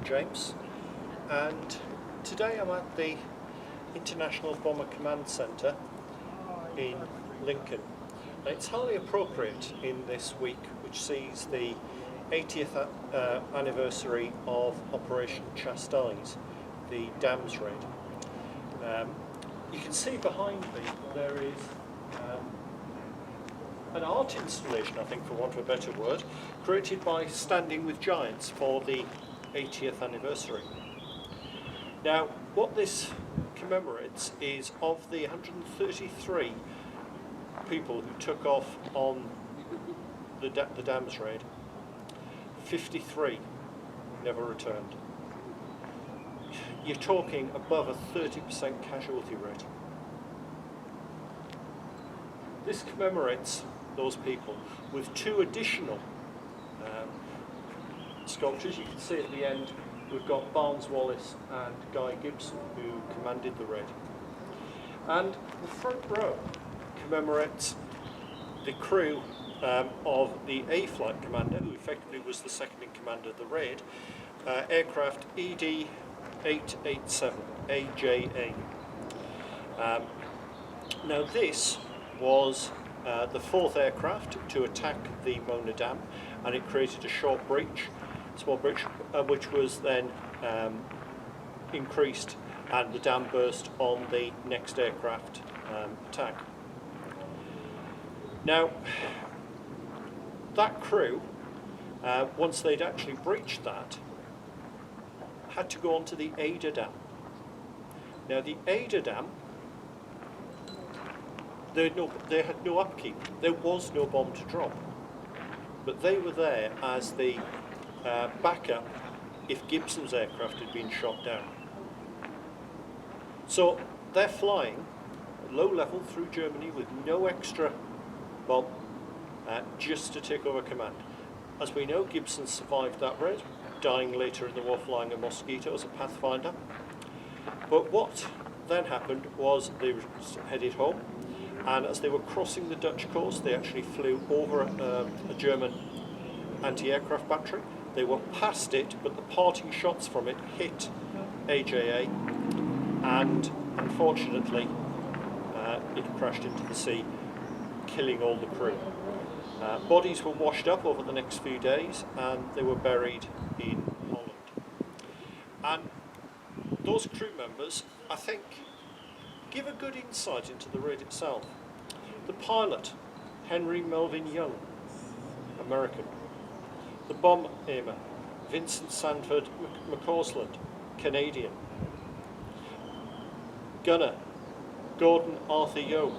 James, and today I'm at the International Bomber Command Centre in Lincoln. Now, it's highly appropriate in this week, which sees the 80th anniversary of Operation Chastise, the Dams raid. You can see behind me there is an art installation, I think for want of a better word, created by Standing with Giants for the 80th anniversary. Now, what this commemorates is of the 133 people who took off on the Dams raid, 53 never returned. You're talking above a 30% casualty rate. This commemorates those people with two additional sculptures. You can see at the end we've got Barnes Wallis and Guy Gibson, who commanded the raid. And the front row commemorates the crew of the A Flight Commander, who effectively was the second in command of the raid, aircraft ED-887, AJA. Now this was the fourth aircraft to attack the Mona Dam, and it created a small breach, which was then increased, and the dam burst on the next aircraft attack. Now, that crew, once they'd actually breached that, had to go on to the Ada Dam. Now, the Ada Dam, they had no upkeep. There was no bomb to drop, but they were there as the backup if Gibson's aircraft had been shot down. So they're flying at low level through Germany with no extra bomb, just to take over command. As we know, Gibson survived that raid, dying later in the war flying a Mosquito as a Pathfinder. But what then happened was they headed home, and as they were crossing the Dutch coast, they actually flew over a German anti-aircraft battery. They were past it, but the parting shots from it hit AJA, and unfortunately it crashed into the sea, killing all the crew. Bodies were washed up over the next few days, and they were buried in Holland. And those crew members, I think, give a good insight into the raid itself. The pilot, Henry Melvin Young, American. The bomb aimer, Vincent Sanford McCausland, Canadian. Gunner, Gordon Arthur Yeo.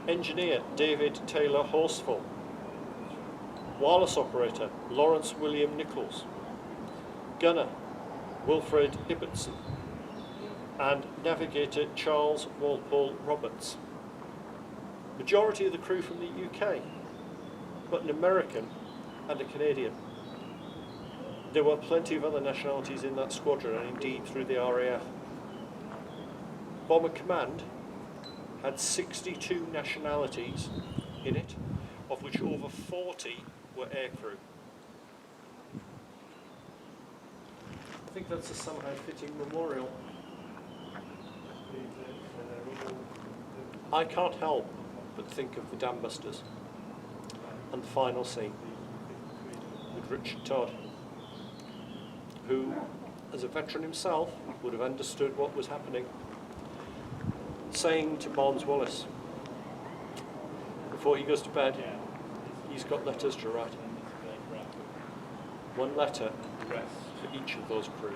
Engineer, David Taylor Horsfall. Wireless operator, Lawrence William Nichols. Gunner, Wilfred Ibbotson. And navigator, Charles Walpole Roberts. Majority of the crew from the UK, but an American and a Canadian. There were plenty of other nationalities in that squadron, and indeed through the RAF. Bomber Command had 62 nationalities in it, of which over 40 were aircrew. I think that's a somehow fitting memorial. I can't help but think of the Dambusters and the final scene with Richard Todd, who, as a veteran himself, would have understood what was happening, saying to Barnes Wallis, before he goes to bed, he's got letters to write. One letter for each of those crew.